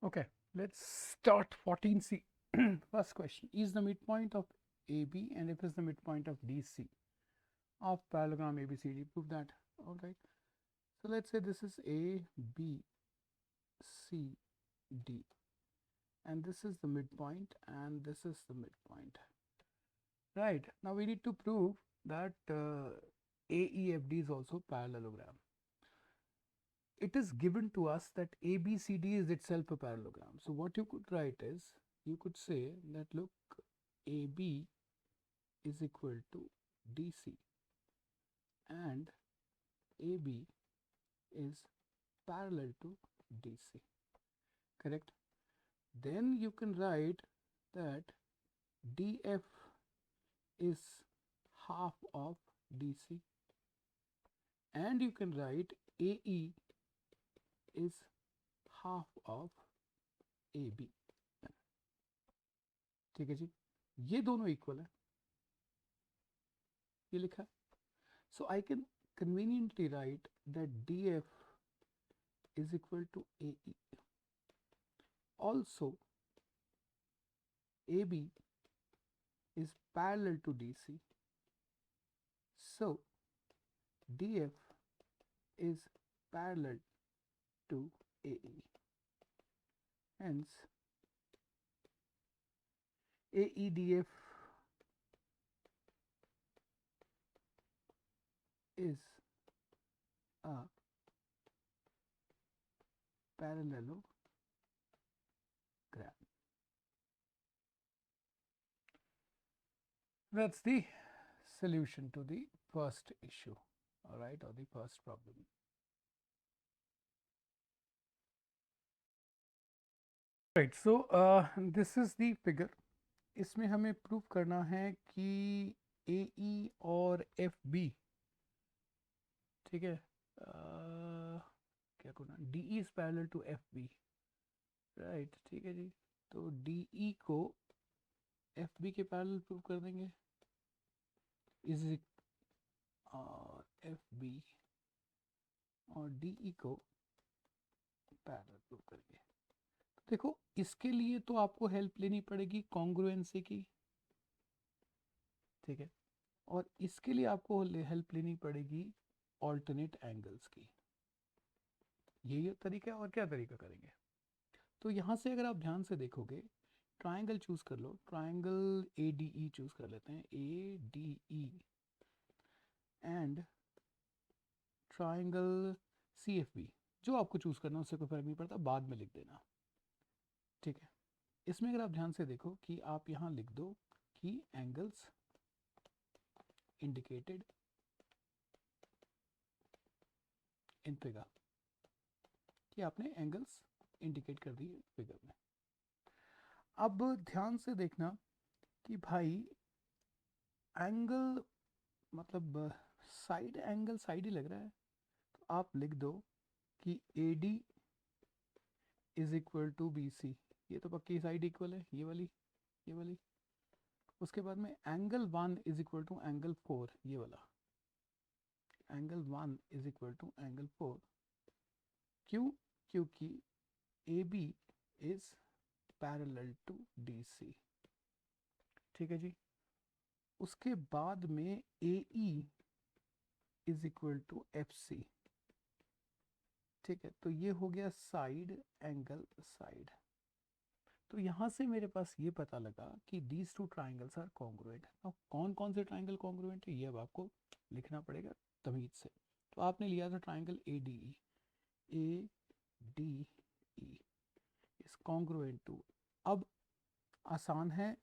Okay, let's start 14C. First question, is the midpoint of AB and if is the midpoint of DC of parallelogram ABCD? Prove that. All right. So let's say this is A, B, C, D, and this is the midpoint, and this is the midpoint. Right. Now we need to prove that AEFD is also parallelogram. It is given to us that ABCD is itself a parallelogram. So what you could write is, you could say that look, AB is equal to DC and AB is parallel to DC, correct? Then you can write that DF is half of DC, and you can write AE is half of AB. ठीक है जी, ये दोनों equal है, ये लिखा है. So I can conveniently write that DF is equal to AE. Also, AB is parallel to DC. So, DF is parallel to AE. Hence, AEDF is a parallelogram. That's the solution to the first issue, all right, or the first problem. Right, so this is the figure. इसमें हमें prove करना है कि AE और FB, ठीक है, क्या करना, DE is parallel to FB, right, ठीक है जी. तो DE को FB के पैरेलल प्रूव कर देंगे, इज और FB और DE को पैरेलल प्रूव करेंगे. देखो, इसके लिए तो आपको हेल्प लेनी पड़ेगी कॉन्ग्रुएंसी की, ठीक है, और इसके लिए आपको हेल्प लेनी पड़ेगी ऑल्टरनेट एंगल्स की. यही तरीका है, और क्या तरीका करेंगे. तो यहाँ से अगर आप ध्यान से देखोगे, ट्राइंगल चूज कर लो, ट्राइंगल ADE चूज कर लेते हैं, ADE एंड ट्राइंगल CFB. जो आपको चूज करना उससे कोई फर्क नहीं पड़ता, बाद में लिख देना, ठीक है. इसमें अगर आप ध्यान से देखो कि आप यहाँ लिख दो कि एंगल्स इंडिकेटेड इन फिगर, कि आपने एंगल्स इंडिकेट कर दिए फिगर में. अब ध्यान से देखना कि भाई एंगल मतलब साइड एंगल साइड ही लग रहा है, तो आप लिख दो कि AD is equal to BC. ये तो पक्की साइड इक्वल है, ये वाली, ये वाली. उसके बाद में angle 1 is equal to angle 4, ये वाला. Angle 1 is equal to angle 4. क्यों? क्योंकि AB is parallel to DC, ठीक है जी. उसके बाद में AE is equal to FC, ठीक है. तो ये हो गया साइड एंगल साइड. तो यहाँ से मेरे पास ये पता लगा कि these two triangles are congruent. अब कौन कौन से ट्राइंगल कॉन्ग्रुएंट है ये अब आपको लिखना पड़ेगा तमीज से. तो आपने लिया था triangle ADE, ADE is congruent to. अब आसान है,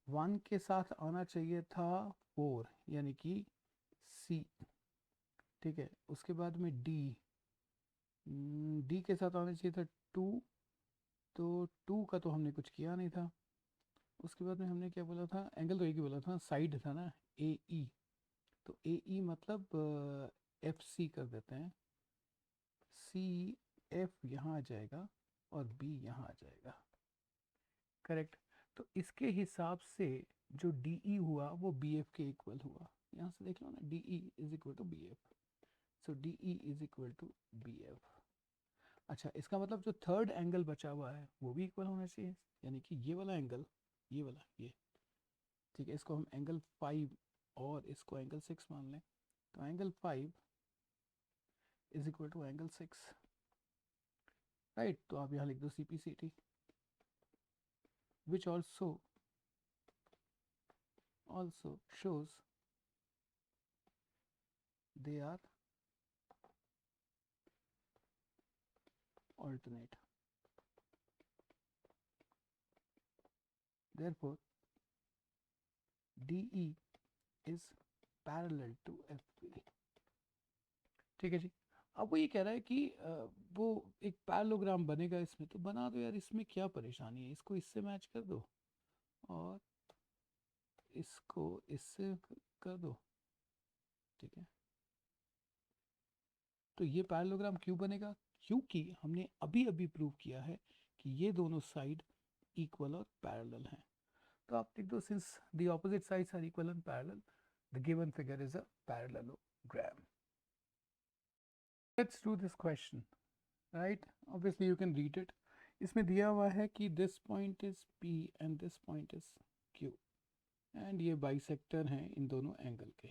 1 के साथ आना चाहिए था 4 यानी कि C, ठीक है. उसके बाद में D के साथ आना चाहिए था 2, तो 2 का तो हमने कुछ किया नहीं था. उसके बाद में हमने क्या बोला था, एंगल तो एक ही बोला था, साइड था ना, AE. तो AE मतलब FC कर देते हैं, CF यहाँ आ जाएगा और B यहाँ आ जाएगा, करेक्ट. तो इसके हिसाब से जो DE हुआ वो BF के इक्वल हुआ. यहाँ से देख लो ना, DE is equal to BF. So DE is equal to BF. अच्छा, इसका मतलब जो थर्ड एंगल बचा हुआ है वो भी इक्वल होना चाहिए, यानी कि ये वाला एंगल, ये वाला, ये, ठीक है, इसको हम एंगल 5 और इसको एंगल 6 मान लें, तो angle 5 is equal to angle 6, right. तो आप यहाँ लिख दो C P C T, which also shows they are alternate. Therefore, DE is parallel to FB. ठीक है जी। अब वो ये कह रहा है कि वो एक पैरेललोग्राम बनेगा इसमें, तो बना दो यार, इसमें क्या परेशानी है, इसको इससे मैच कर दो और इसको इससे कर दो, ठीक है। तो ये पैरेललोग्राम क्यों बनेगा? क्योंकि हमने अभी अभी प्रूव किया है कि ये दोनों साइड इक्वल और पैरेलल हैं। तो आप लिख दो, since the opposite sides are equal and parallel, the given figure is a parallelogram. Let's do this question, right. Obviously you can read it. इसमें दिया हुआ है कि this point is P and this point is Q, and ये bisector हैं इन दोनों angle के।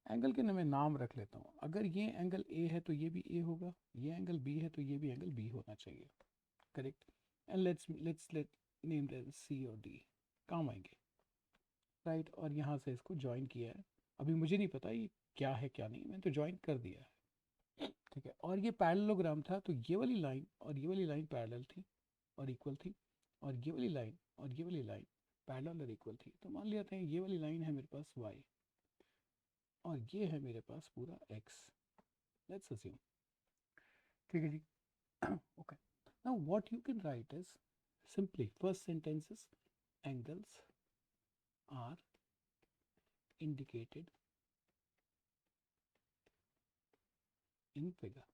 एंगल के मैं नाम रख लेता हूँ, अगर ये एंगल A है तो ये भी A होगा, ये एंगल B है तो ये भी एंगल B होना चाहिए, correct. And let's let name them C और D, काम आएंगे, राइट। और यहाँ से इसको ज्वाइन किया है, अभी मुझे नहीं पता ये क्या है क्या नहीं, मैंने तो ज्वाइन कर दिया है, ठीक है। और ये पैरेललोग्राम था, तो ये वाली लाइन और ये वाली लाइन पैरेलल थी और इक्वल थी, और ये वाली लाइन और ये वाली लाइन पैरेलल और इक्वल थी। तो मान लेते हैं ये वाली लाइन है मेरे पास y और ये है मेरे पास पूरा x, लेट्स अज्यूम, ठीक है जी। Okay, now what you can write is simply, first sentence is angles are indicated in figure,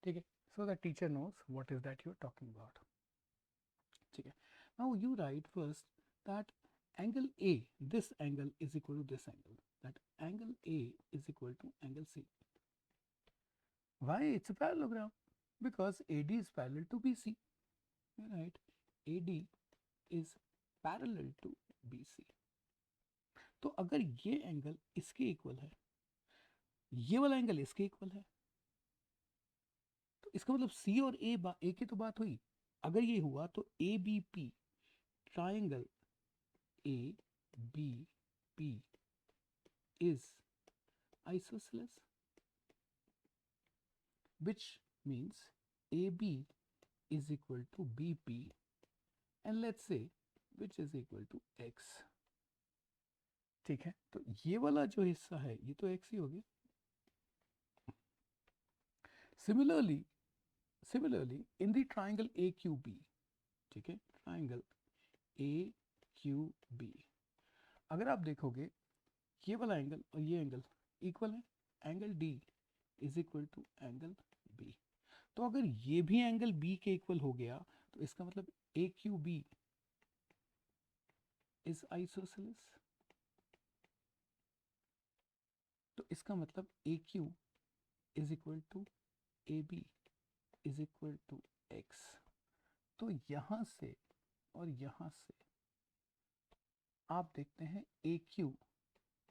ठीक है, so the teacher knows what is that you're talking about, ठीक है। now you write first that angle A, this angle is equal to this angle, that angle A is equal to angle C. Why? It's a parallelogram, because AD is parallel to BC, right? AD is parallel to BC. तो अगर ये angle इसके equal है, ये वाला angle इसके equal है, तो इसका मतलब C और A की तो बात हुई। अगर ये हुआ तो ABP, triangle ABP is isosceles, which means AB is equal to BP, and let's say which is equal to X, ठीक है। तो ये वाला जो हिस्सा है ये तो X ही हो गया। Similarly in the triangle AQB, ठीक है, ट्राइंगल AQB, अगर आप देखोगे ये वाला एंगल और ये एंगल इक्वल है, angle D is equal to angle B। तो अगर ये भी एंगल B के इक्वल हो गया तो इसका मतलब AQB इज आइसोसेलेस, तो इसका मतलब AQ is equal to AB is equal to X। तो यहां से और यहां से आप देखते हैं AQ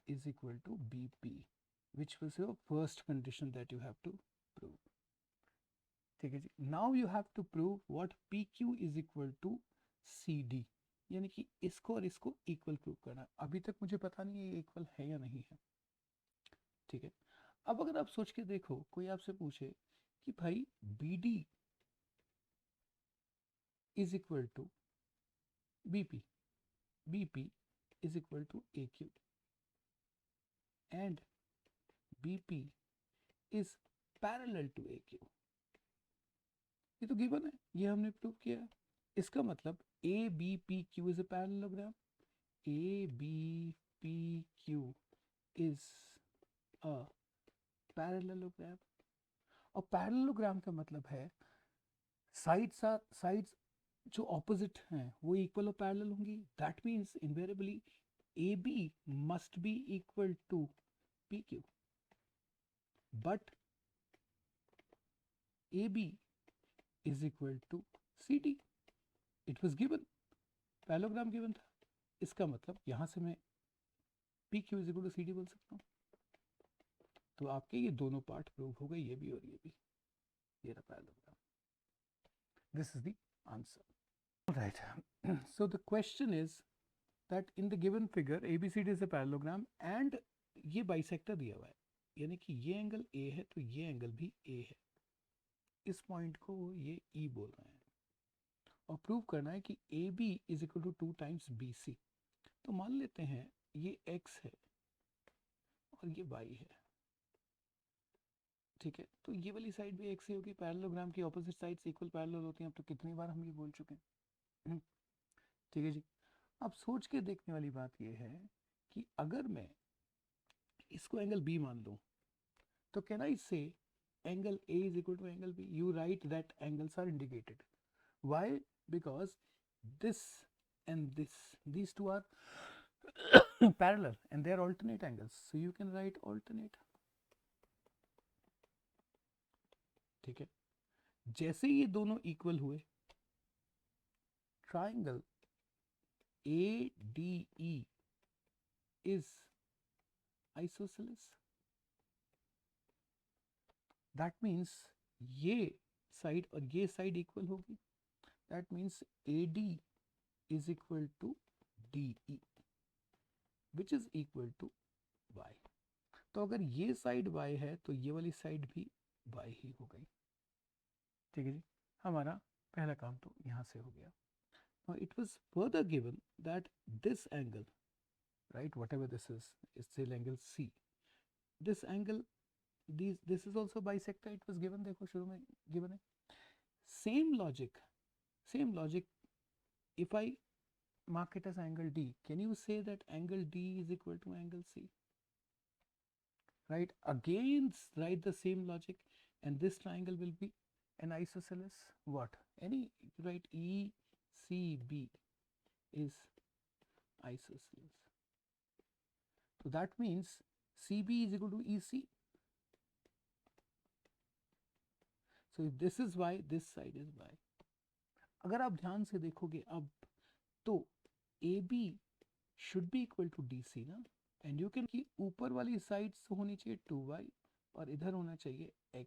is equal to BP, which was your first condition that you have to prove, ठीक है जी। now you have to prove what PQ is equal to CD, यानी कि इसको और इसको इक्वल प्रूव करना। अभी तक मुझे पता नहीं है ये इक्वल है या नहीं है, ठीक है। अब अगर आप सोच के देखो, कोई आपसे पूछे कि भाई BD is equal to BP, BP is equal to AQ and BP is parallel to AQ, ये तो गिवन है, ये हमने प्रूव किया है। इसका मतलब ABPQ is a parallelogram, ABPQ is a parallelogram, और पैरेललोग्राम का मतलब है साइड्स जो ऑपोजिट हैं वो इक्वल और पैरेलल होंगी, that means invariably AB must be equal to PQ, but AB is equal to CD. It was given, parallelogram given था, इसका मतलब यहां से मैं PQ is equal to CD बोल सकता हूँ। तो आपके ये दोनों पार्ट प्रूव हो गए, ये भी और ये भी। ये रहा parallelogram. This is the answer. All right. So the question is that in the given figure ABCD is a parallelogram and ये बाइसेक्टर दिया हुआ है, यानी कि ये एंगल A है तो ये एंगल भी A है। इस पॉइंट को ये E बोल रहे हैं और प्रूव करना है कि AB is equal to 2 times BC। तो मान लेते हैं ये X है और ये Y है, ठीक है। तो ये वाली साइड भी X ही होगी, पैरेललोग्राम की ऑपोजिट साइड्स इक्वल पैरेलल होती हैं। अब तो कितनी बार हम ये बोल चुके हैं, ठीक है जी। अब सोच के देखने वाली बात ये है कि अगर मैं इसको एंगल B मान लूं तो कैन आई से angle A is equal to angle B? You write that angles are indicated. Why? Because this and this, these two are parallel and they are alternate angles, so you can write alternate, ठीक है। जैसे ये दोनों equal हुए, triangle ADE is isosceles. That means ये side और ये side equal होगी। That means AD is equal to DE, which is equal to Y. तो अगर ये साइड Y है तो ये वाली साइड भी Y ही हो गई, ठीक है जी। हमारा पहला काम तो यहाँ से हो गया। Now it was further given that this angle, right, whatever this is still angle C. This angle, this is also bisector. It was given, देखो शुरू में given है। Same logic, if I mark it as angle D, can you say that angle D is equal to angle C? Right, again write the same logic, and this triangle will be an isosceles. What? Any, write ECB is isosceles. So that means CB is equal to EC. So if this is Y, this side is Y. अगर आप ध्यान से देखोगे अब तो AB should be equal to DC ना, and you can की ऊपर वाली साइड होनी चाहिए 2Y और इधर होना चाहिए X,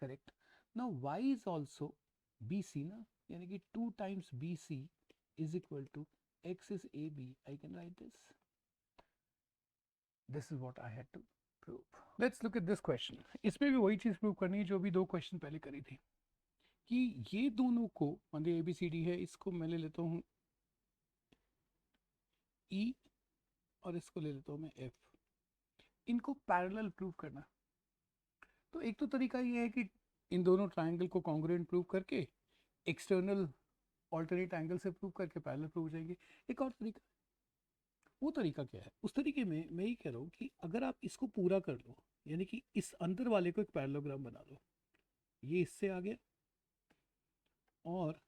correct. Now Y is also BC ना, यानी कि 2 times BC is equal to X is AB. I can write this. This is what I had to prove. Let's look at this question. इसमें भी वही चीज prove करनी है जो भी दो क्वेश्चन पहले करी थी, कि ये दोनों को, मान लीजिए ABCD है, इसको मैं ले लेता हूँ E और इसको ले लेता हूँ मैं F। इनको पैरेलल प्रूव करना, तो एक तो तरीका ये है कि इन दोनों ट्राइंगल को कॉन्ग्रुएंट प्रूव करके एक्सटर्नल ऑल्टरनेट एंगल से प्रूव करके पैरेलल प्रूव हो जाएंगे। एक और तरीका, वो तरीका क्या है? उस तरीके में मैं ये कह रहा हूँ कि अगर आप इसको पूरा कर लो, यानी कि इस अंदर वाले को एक पैरेललोग्राम बना लो, ये इससे आ गया और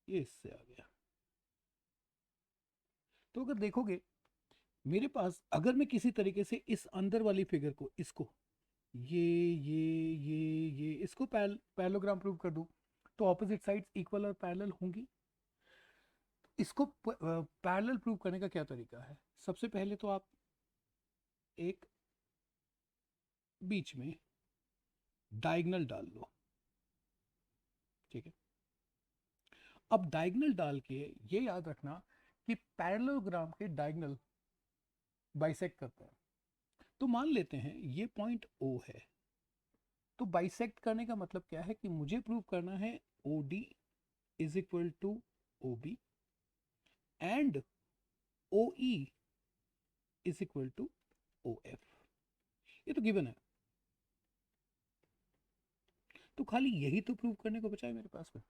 ये इससे आ गया, तो अगर देखोगे मेरे पास, अगर मैं किसी तरीके से इस अंदर वाली फिगर को, इसको ये इसको पैरेललोग्राम प्रूव कर दूं तो ऑपोजिट साइड्स इक्वल और पैरेलल होंगी। इसको पैरेलल प्रूव करने का क्या तरीका है? सबसे पहले तो आप एक बीच में डायगोनल डाल लो, ठीक है। अब डायगोनल डाल के ये याद रखना कि पैरेललोग्राम के डायगोनल बाइसेक्ट करते हैं। तो मान लेते हैं ये पॉइंट O है, तो बाइसेक्ट करने का मतलब क्या है कि मुझे प्रूव करना है OD is equal to OB and OE is equal to OF। ये तो गिवन है, तो खाली यही तो प्रूव करने को बचा है मेरे पास में।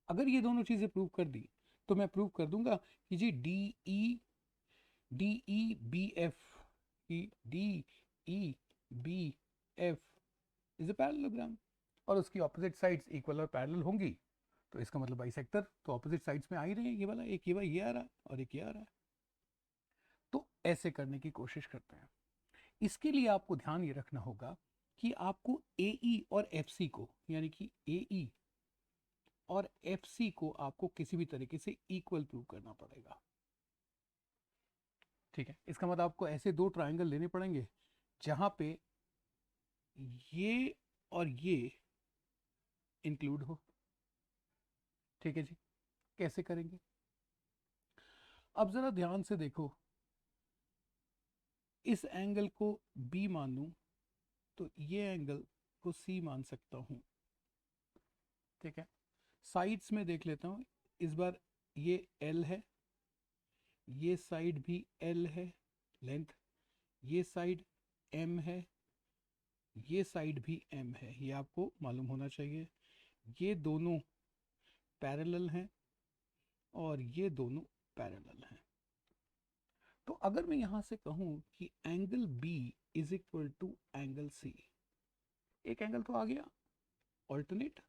अगर ये दोनों चीजें प्रूव कर दी तो मैं प्रूव कर दूंगा कि जी DEBF की DEBF इज ए पैरेललोग्राम और उसकी ऑपोजिट साइड्स इक्वल और पैरेलल होंगी, तो इसका मतलब बाइसेक्टर तो ऑपोजिट साइड्स में आ ही रहे हैं। ये वाला एक ये आ रहा है और एक ये आ रहा है, तो ऐसे करने की कोशिश करते हैं। इसके लिए आपको ध्यान ये रखना होगा कि आपको AE और FC को, यानी कि AE और FC को आपको किसी भी तरीके से इक्वल प्रूव करना पड़ेगा। ठीक है, इसका मतलब आपको ऐसे दो ट्रायंगल लेने पड़ेंगे जहां पे ये और ये इंक्लूड हो। ठीक है जी, कैसे करेंगे? अब जरा ध्यान से देखो, इस एंगल को B मान लूं तो ये एंगल को C मान सकता हूं। ठीक है, साइड्स में देख लेता हूं। इस बार ये L है, ये साइड भी L है लेंथ, ये साइड M है, ये साइड भी M है, ये आपको मालूम होना चाहिए। ये दोनों पैरेलल हैं और ये दोनों पैरेलल हैं। तो अगर मैं यहां से कहूं कि angle B is equal to angle C, एक एंगल तो आ गया, ऑल्टरनेट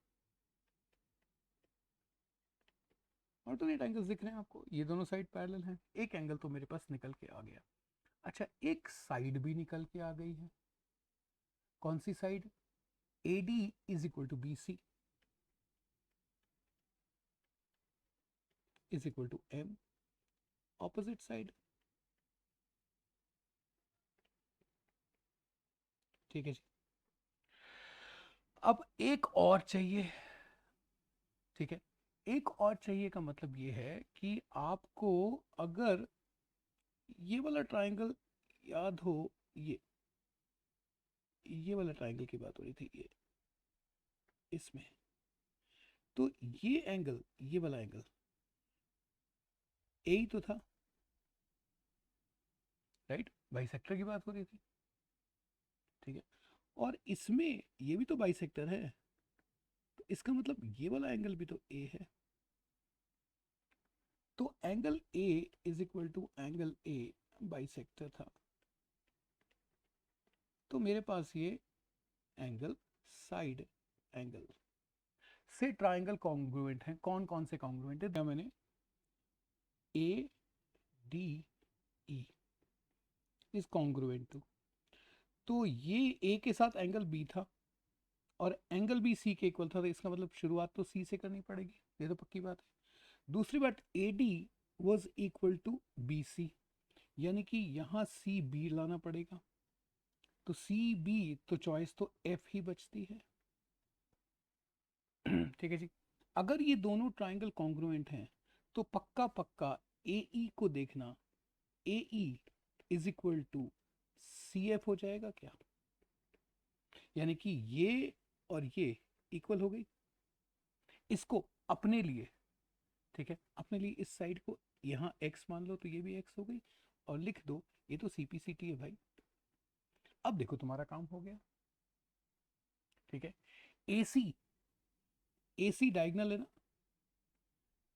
एंगल्स दिख रहे हैं आपको, ये दोनों साइड पैरेलल हैं, एक एंगल तो मेरे पास निकल के आ गया। अच्छा, एक साइड भी निकल के आ गई है। कौन सी side? AD is equal to BC is equal to M, opposite side. ठीक है जी, अब एक और चाहिए। ठीक है, एक और चाहिए का मतलब ये है कि आपको अगर ये वाला ट्रायंगल याद हो, ये वाला ट्रायंगल की बात हो रही थी, ये इसमें, तो ये एंगल, ये वाला एंगल ए ही तो था, राइट? बाइसेक्टर की बात हो रही थी। ठीक है, और इसमें ये भी तो बाइसेक्टर है, तो इसका मतलब ये वाला एंगल भी तो ए है। तो angle A is equal to angle A bisector था, तो मेरे पास ये एंगल साइड एंगल से ट्राइंगल कॉन्ग्रुएंट है। कौन कौन से कॉन्ग्रुएंट है? मैंने A D E is congruent to, तो ये ए के साथ एंगल बी था और एंगल बी सी के इक्वल था, तो इसका मतलब शुरुआत तो सी से करनी पड़ेगी, ये तो पक्की बात है। दूसरी बात, A D was equal to B C, यानी कि यहाँ सी बी लाना पड़ेगा, तो सी बी, तो चॉइस तो एफ ही बचती है। ठीक है जी, अगर ये दोनों ट्राइंगल कॉन्ग्रुएंट हैं तो पक्का पक्का ए ई को देखना, A E is equal to C F हो जाएगा क्या? यानी कि ये और ये इक्वल हो गई। इसको अपने लिए, ठीक है, अपने लिए इस साइड को यहाँ x मान लो, तो ये भी x हो गई, और लिख दो ये तो CP/CT है भाई। अब देखो तुम्हारा काम हो गया। ठीक है, AC, AC डायगोनल है ना,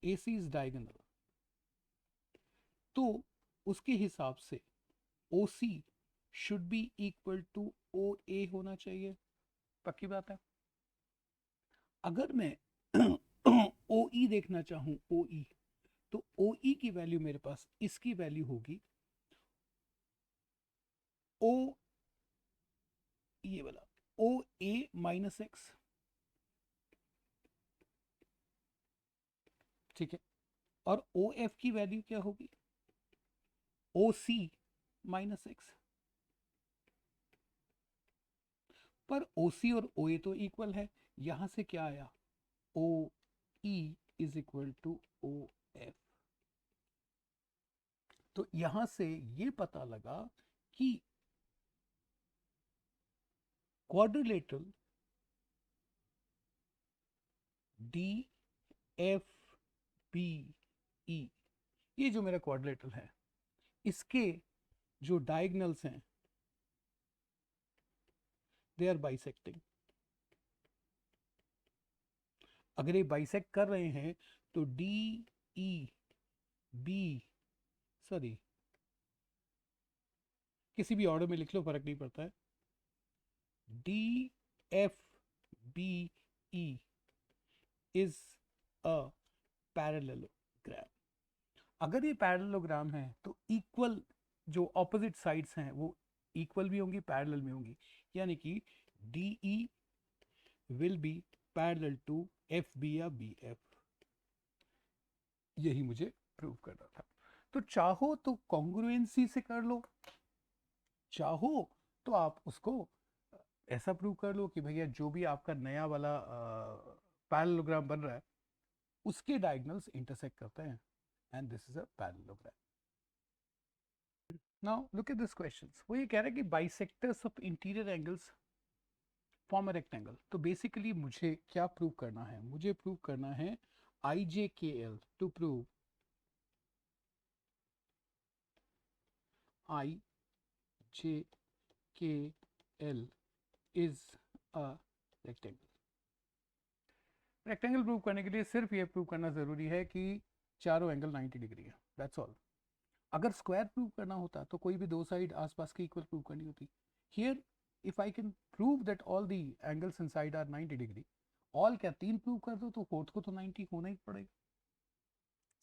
AC इज डायगोनल, तो उसके हिसाब से OC should be equal to OA होना चाहिए, पक्की बात है। अगर मैं OE देखना चाहूं, OE, तो OE की वैल्यू मेरे पास, इसकी वैल्यू होगी O, ये वाला OA माइनस एक्स। ठीक है, और OF की वैल्यू क्या होगी? OC minus x. पर OC और OA तो इक्वल है, यहां से क्या आया? OE is equal to OF। तो यहां से ये पता लगा कि क्वाड्रिलेटरल DFBE, ये जो मेरा क्वाड्रिलेटरल है, इसके जो डायगोनल्स हैं दे आर बाइसेक्टिंग। अगर ये बाइसेक्ट कर रहे हैं तो DEB, सॉरी, किसी भी ऑर्डर में लिख लो, फर्क नहीं पड़ता है, DFBE इज अ पैरेललोग्राम। अगर ये पैरेललोग्राम है तो इक्वल, जो ऑपोजिट साइड्स हैं वो इक्वल भी होंगी, पैरेलल में होंगी, यानी कि DE will be parallel to FB या BF, यही मुझे प्रूव करना था। तो चाहो तो कॉन्ग्रुएंसी से कर लो, चाहो तो आप उसको ऐसा प्रूव कर लो कि भैया जो भी आपका नया वाला पैरेललोग्राम बन रहा है उसके डायगोनल्स इंटरसेक्ट करते हैं, and this is a parallelogram. Now look at this questions, वो ये कह रहा है कि bisectors of interior angles form a rectangle. तो बेसिकली मुझे क्या प्रूव करना है, मुझे प्रूव करना है IJKL to prove IJKL is a rectangle. Rectangle prove करने के लिए सिर्फ ये प्रूव करना जरूरी है कि चारों एंगल 90 डिग्री है, दैट्स ऑल। अगर स्क्वायर प्रूव करना होता तो कोई भी दो साइड आसपास की इक्वल प्रूव करनी होती। Here if I can prove that all the angles inside are 90 degree, all क्या तीन प्रूव कर दो तो फोर्थ को तो 90 होना ही पड़ेगा।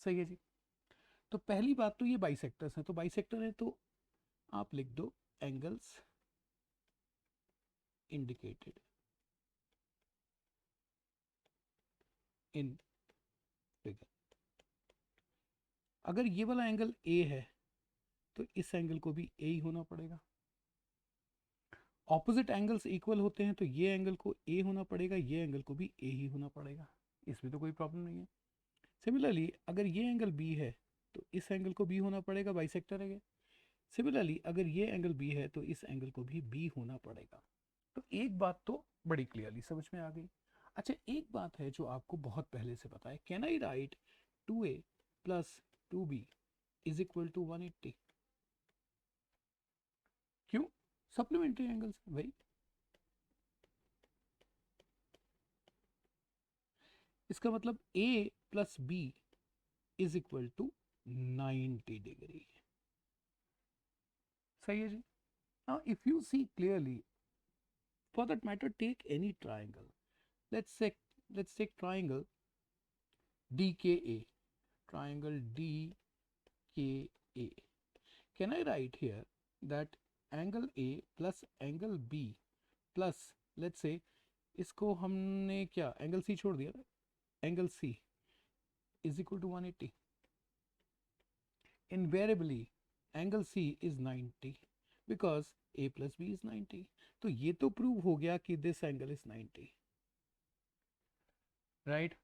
सही है जी। तो पहली बात तो ये बाइसेक्टर्स हैं, तो बाइसेक्टर है तो आप लिख दो एंगल्स इंडिकेटेड इन फिगर। अगर ये वाला एंगल ए है तो इस एंगल को भी ए ही होना पड़ेगा। ऑपोजिट एंगल्स इक्वल होते हैं तो ये एंगल को ए होना पड़ेगा, ये एंगल को भी ए ही होना पड़ेगा, इसमें तो कोई प्रॉब्लम नहीं है। सिमिलरली अगर ये एंगल बी है तो इस एंगल को बी होना पड़ेगा, बाइसेक्टर है। सिमिलरली अगर ये एंगल बी है तो इस एंगल को भी बी होना पड़ेगा। तो एक बात तो बड़ी क्लियरली समझ में आ गई। अच्छा एक बात है जो आपको बहुत पहले से पता है, can I write 2A plus 2B is equal to 180? क्यों? सप्लीमेंट्री एंगल्स भाई। इसका मतलब A plus B is equal to 90 degree. सही है जी। Now if you see clearly, for that matter take any triangle, let's take triangle DKA, triangle DKA. Can I write here that angle A plus angle B plus let's say इसको हमने क्या angle C छोड़ दिया, angle C is equal to 180? Invariably angle C is 90 because A plus B is 90. तो ये तो prove हो गया कि दिस एंगल इज 90, राइट?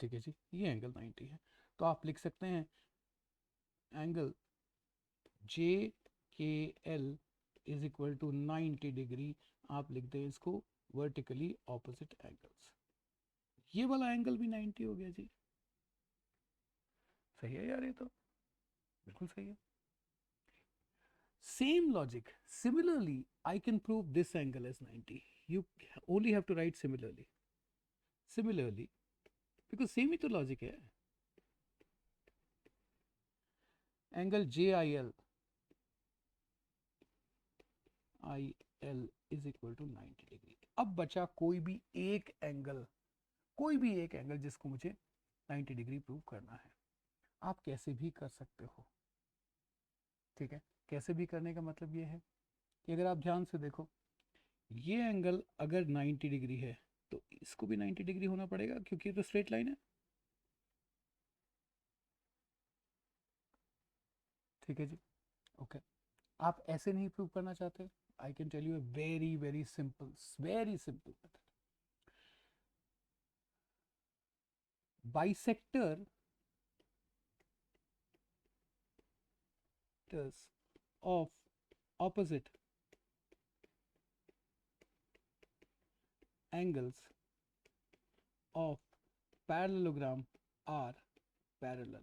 ठीक है जी, ये एंगल 90 है। तो आप लिख सकते हैं angle JKL is equal to 90 degree. आप लिख दें इसको वर्टिकली ऑपोजिट एंगल्स। ये वाला एंगल भी 90 हो गया जी। सही है यार, ये तो बिल्कुल सही है। Same logic, similarly I can prove this angle as 90। You only have to write similarly, similarly because same ही तो लॉजिक है। Angle JIL IL is equal to 90 degree. अब बचा कोई भी एक एंगल, कोई भी एक एंगल जिसको मुझे 90 डिग्री प्रूव करना है। आप कैसे भी कर सकते हो, ठीक है। कैसे भी करने का मतलब ये है कि अगर आप ध्यान से देखो, ये एंगल अगर 90 डिग्री है तो इसको भी 90 डिग्री होना पड़ेगा क्योंकि ये तो स्ट्रेट लाइन है, ठीक है जी। ओके, आप ऐसे नहीं प्रूव करना चाहते, I can tell you a very very simple method. Bisector of opposite angles of parallelogram are parallel।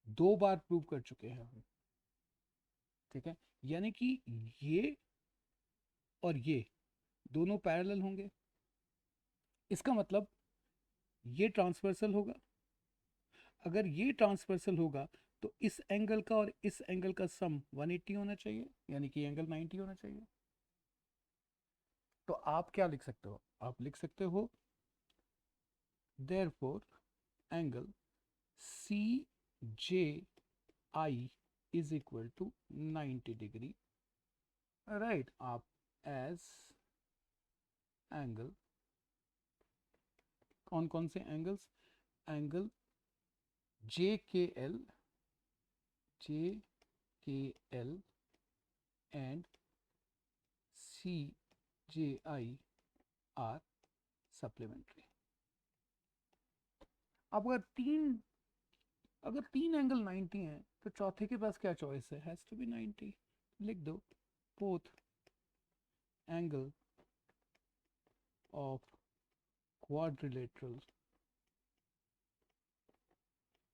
दो बार प्रूव कर चुके हैं हम, ठीक है। यानी कि ये और ये दोनों पैरेलल होंगे, इसका मतलब ये ट्रांसवर्सल होगा। अगर ये ट्रांसवर्सल होगा तो इस एंगल का और इस एंगल का सम 180 होना चाहिए, यानी कि एंगल 90 होना चाहिए। तो आप क्या लिख सकते हो, आप लिख सकते हो therefore angle CJI is equal to 90 degree, right? आप as एंगल, कौन कौन से angles, angle J K L and C J I are supplementary. अब अगर तीन एंगल 90 हैं तो चौथे के पास क्या चॉइस है, हैज टू बी 90। लिख दो both angle of quadrilateral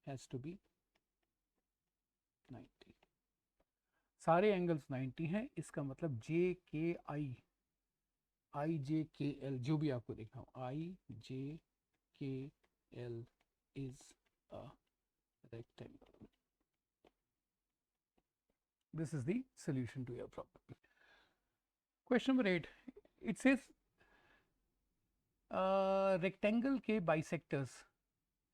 has to be 90। सारे एंगल्स 90 हैं, इसका मतलब जे के आई जे के एल, जो भी आपको देखना हो, आई जे K L is a rectangle. This is the solution to your problem. Question number 8. It says rectangle के बाइसेक्टर्स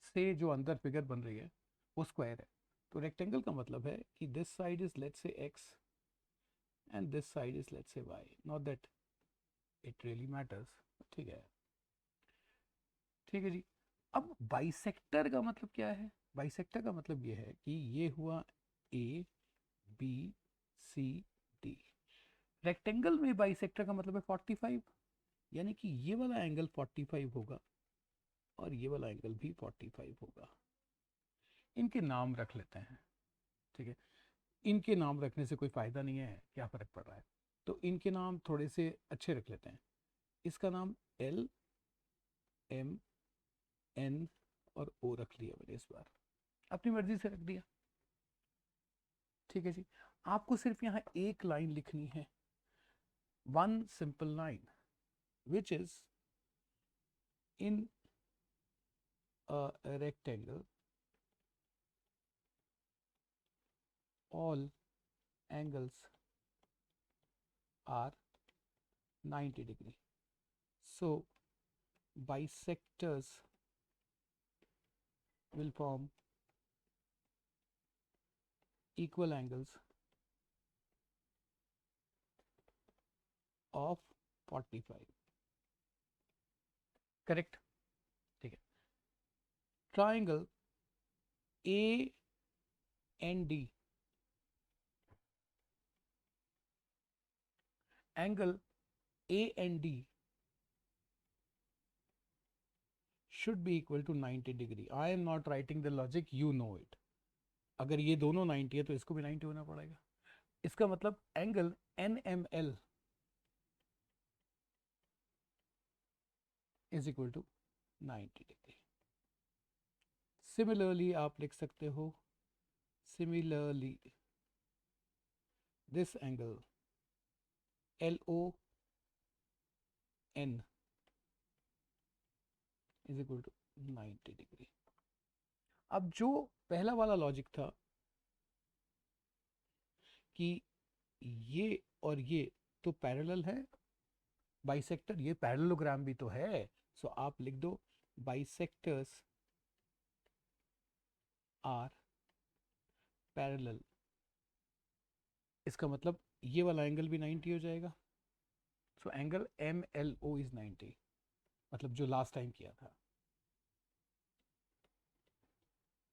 से जो अंदर फिगर बन रही है वो स्क्वायर है। तो रेक्टेंगल का मतलब है कि this side is let's say x and this side is let's say y, not that it really matters. ठीक है, ठीक है जी। अब बाइसेक्टर का मतलब क्या है, बाइसेक्टर का मतलब ये है कि ये हुआ A B C D. Rectangle में बाइसेक्टर का मतलब है 45, यानी कि ये वाला एंगल 45 होगा और ये वाला एंगल भी 45 होगा। इनके नाम रख लेते हैं, ठीक है। इनके नाम रखने से कोई फ़ायदा नहीं है, क्या फ़र्क पड़ रहा है, तो इनके नाम थोड़े से अच्छे रख लेते हैं। इसका नाम एल एम एन और ओ रख लिया मैंने इस बार, अपनी मर्जी से रख दिया। ठीक है जी, आपको सिर्फ यहाँ एक लाइन लिखनी है, one simple line, which is in a rectangle all angles are 90 degree, so bisectors will form equal angles of 45, correct। ठीक है, triangle A and D, angle A and D should be equal to 90 degree. I am not writing the logic, you know it. अगर ये दोनों 90 है तो इसको भी 90 होना पड़ेगा। इसका मतलब angle NML is equal to 90 degree. Similarly आप लिख सकते हो, similarly this angle LON is equal to 90 degree. अब जो पहला वाला लॉजिक था कि ये और ये तो पैरेलल है, बाइसेक्टर, ये पैरेललोग्राम भी तो है, सो आप लिख दो बाइसेक्टर्स आर पैरेलल। इसका मतलब ये वाला एंगल भी 90 हो जाएगा, सो एंगल MLO इज 90, मतलब जो लास्ट टाइम किया था।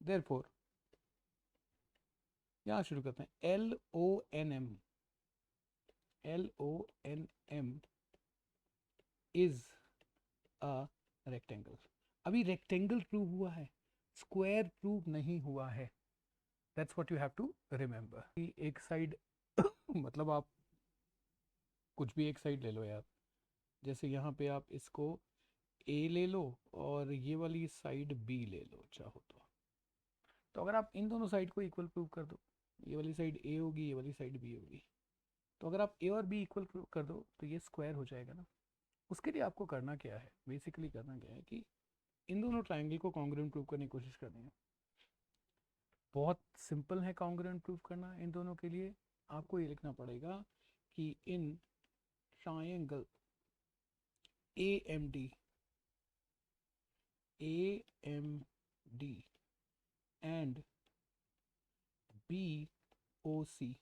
देयरफॉर यहाँ शुरू करते हैं, LONM इज अ रेक्टेंगल। अभी रेक्टेंगल प्रूव हुआ है, स्क्वायर प्रूव नहीं हुआ है, that's what you have to remember. एक साइड मतलब आप कुछ भी एक साइड ले लो यार, जैसे यहाँ पे आप इसको A ले लो और ये वाली साइड B ले लो चाहो तो अगर आप इन दोनों साइड को इक्वल प्रूव कर दो, ये वाली साइड A होगी, ये वाली साइड B होगी, तो अगर आप A और B इक्वल प्रूव कर दो तो ये स्क्वायर हो जाएगा ना। उसके लिए आपको करना क्या है, बेसिकली करना क्या है कि इन दोनों ट्राइंगल को कॉन्ग्रुएंट प्रूव करने की कोशिश करनी है। बहुत सिंपल है कॉन्ग्रुएंट प्रूव करना। इन दोनों के लिए आपको ये लिखना पड़ेगा कि in triangle AMD and BOC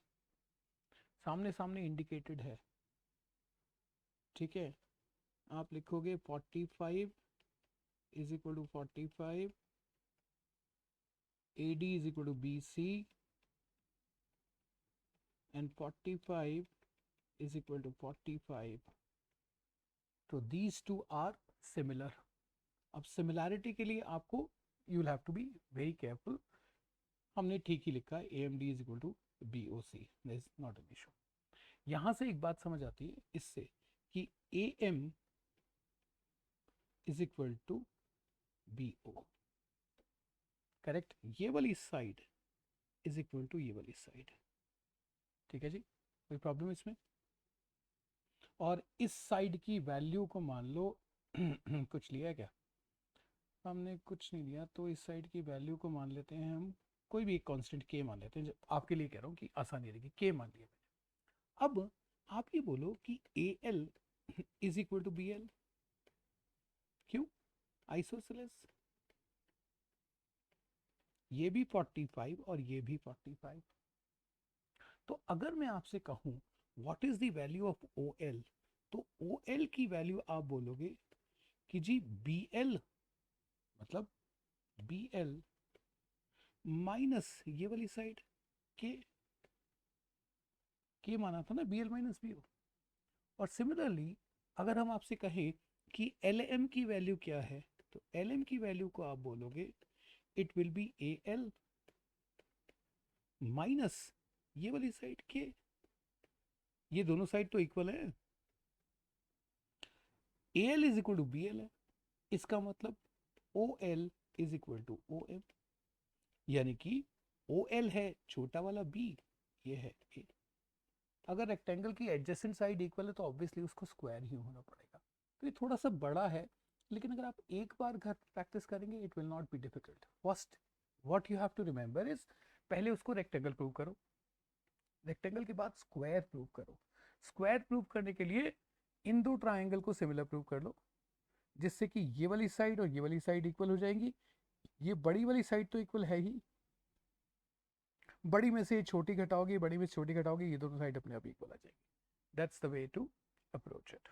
सामने सामने इंडिकेटेड है, ठीक है, आप लिखोगे 45 is equal to 45, AD is equal to BC and 45 is equal to 45. So these two are similar. अब सिमिलैरिटी के लिए आपको you will have to be very careful. हमने ठीक ही लिखा है AMD is equal to BOC. There is not an issue. यहाँ से एक बात समझ आती है इससे कि AM is equal to BO. Correct. ये वाली साइड इज इक्वल टू ये वाली साइड. ठीक है जी, कोई प्रॉब्लम इसमें? और इस साइड की वैल्यू को मान लो कुछ लिया है क्या? हमने कुछ नहीं लिया, तो इस साइड की वैल्यू को मान लेते हैं हम कोई भी एक कांस्टेंट k मान लेते हैं. आपके लिए कह रहा हूँ कि आसानी रहेगी. k मान लिया मैंने. अब आप ये बोलो कि AL is equal to BL. क्यों? आइसोसेलेस. ये भी 45 और ये भी 45. तो अगर मैं आपसे कहूं what is the value of OL, तो OL की वैल्यू आप बोलोगे कि जी BL मतलब BL माइनस ये वाली साइड K माना था ना, BL माइनस BO. और सिमिलरली अगर हम आपसे कहें कि LM की वैल्यू क्या है, तो LM की वैल्यू को आप बोलोगे it will be AL minus ये वाली साइड K. ये दोनों साइड तो इक्वल है. AL is equal to BL है. इसका मतलब OL is equal to OM, यानी कि OL है छोटा वाला B, ये है A. अगर रेक्टेंगल की एडजेसेंट साइड इक्वल है तो ऑब्वियसली उसको स्क्वायर ही होना पड़ेगा. तो ये थोड़ा सा बड़ा है, लेकिन अगर आप एक बार घर प्रैक्टिस करेंगे it will not be difficult. First what you have to remember is पहले उसको रेक्टेंगल प्रूव करो, रेक्टेंगल के बाद स्क्वायर प्रूव करो. स्क्वायर प्रूव करने के लिए इन दो ट्राइंगल को सिमिलर प्रूव कर लो, जिससे कि ये वाली साइड और ये वाली साइड इक्वल हो जाएंगी. ये बड़ी वाली साइड तो इक्वल है ही, बड़ी में से छोटी घटाओगे, बड़ी में से छोटी घटाओगे, ये दोनों साइड अपने आप इक्वल आ जाएंगी. That's the way to approach it.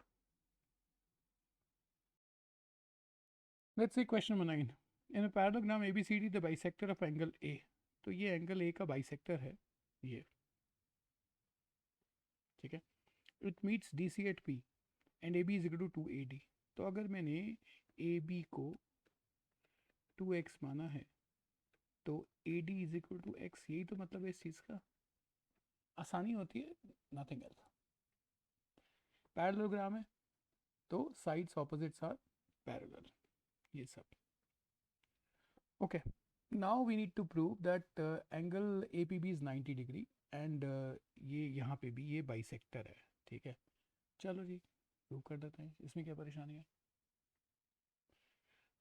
Let's see question number 9. In a parallelogram ABCD the bisector of angle A. तो ये एंगल A का बाइसेक्टर है ये. ठीक है. It meets DC at P and AB is equal to 2AD. तो अगर मैंने AB को 2x माना है तो AD is equal to x. यही तो मतलब है इस चीज़ का. आसानी होती है, नथिंग एल्स. पैरेललोग्राम है तो साइड्स ऑपोजिट्स आर पैरेलल, ये सब. Okay, now we need to prove that angle APB is 90 degree and ये यहाँ पे भी ये बाइसेक्टर है. ठीक है, चलो जी प्रूव कर देते हैं, इसमें क्या परेशानी है.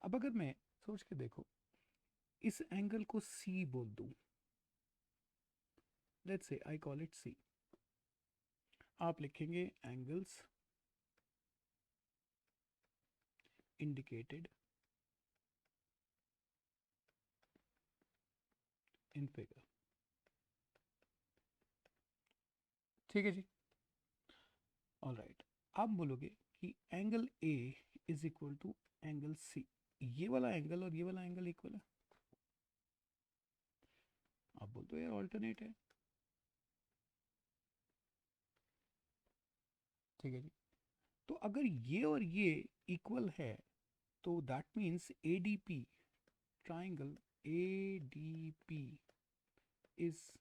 अब अगर मैं सोच के देखो इस एंगल को C बोल दूं, let's say I call it C. आप लिखेंगे एंगल्स इंडिकेटेड इन फिगर. ठीक है जी. ऑलराइट, आप बोलोगे कि angle A is equal to angle C. ये वाला एंगल और ये वाला एंगल इक्वल है. आप बोलते हो यार ऑल्टरनेट है. ठीक है जी. तो अगर ये और ये इक्वल है तो that means ADP, triangle ADP is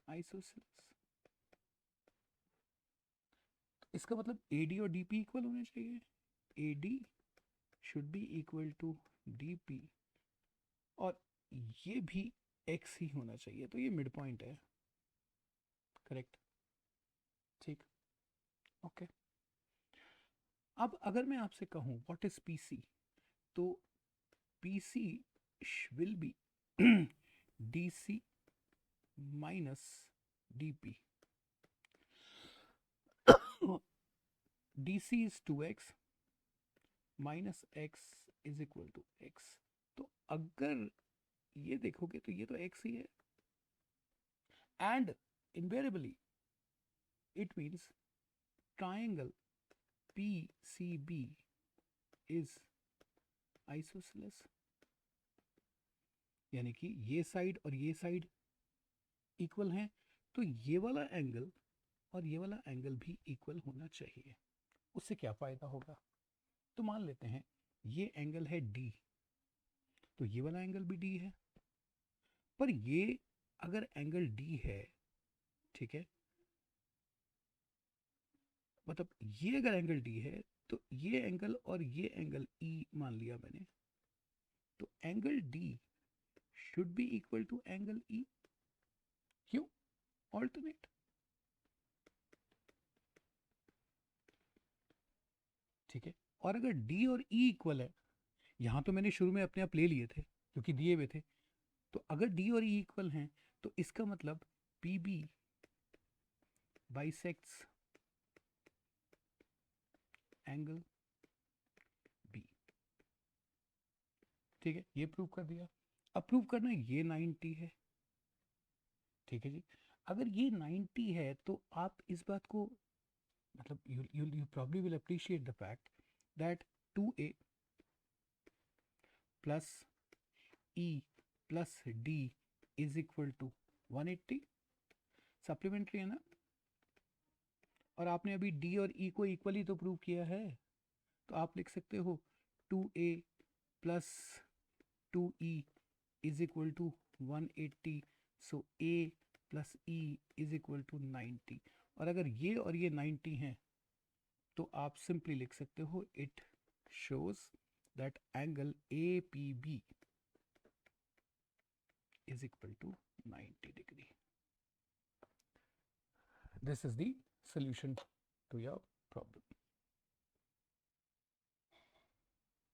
isosceles. इसका मतलब AD और DP इक्वल होने चाहिए. AD should be equal to DP और ये भी x ही होना चाहिए. तो ये मिड पॉइंट है. करेक्ट. ठीक. ओके. अब अगर मैं आपसे कहूं व्हाट इज PC, तो PC will be DC minus DP. DC is 2x minus x is equal to x. तो अगर ये देखोगे तो ये तो x ही है. And invariably it means triangle PCB is isosceles, यानी कि ये साइड और ये साइड इक्वल हैं, तो ये वाला एंगल और ये वाला एंगल भी इक्वल होना चाहिए। उससे क्या फ़ायदा होगा? तो मान लेते हैं ये एंगल है D, तो ये वाला एंगल भी D है। पर ये अगर एंगल D है, ठीक है, मतलब ये अगर एंगल D है तो ये एंगल और ये एंगल E मान लिया मैंने, तो angle D should be equal to angle E। क्यों? ऑल्टरनेट। ठीक है, और अगर D और E इक्वल है, यहाँ तो मैंने शुरू में अपने आप ले लिए थे क्योंकि दिए हुए थे, तो अगर D और E इक्वल हैं तो इसका मतलब PB बाइसेक्ट्स एंगल B। ठीक है, ये प्रूव कर दिया। अब प्रूव करना है ये 90 है। ठीक है जी, अगर ये 90 है तो आप इस बात को, मतलब you probably will appreciate the fact that 2A plus E plus D is equal to 180। Supplementary है ना, और आपने अभी D और E को इक्वली तो प्रूव किया है, तो आप लिख सकते हो 2A plus 2E is equal to 180, so A plus E is equal to 90। और अगर ये और ये 90 हैं तो आप सिंपली लिख सकते हो it shows that angle APB is equal to 90 degree. This is the solution to your problem.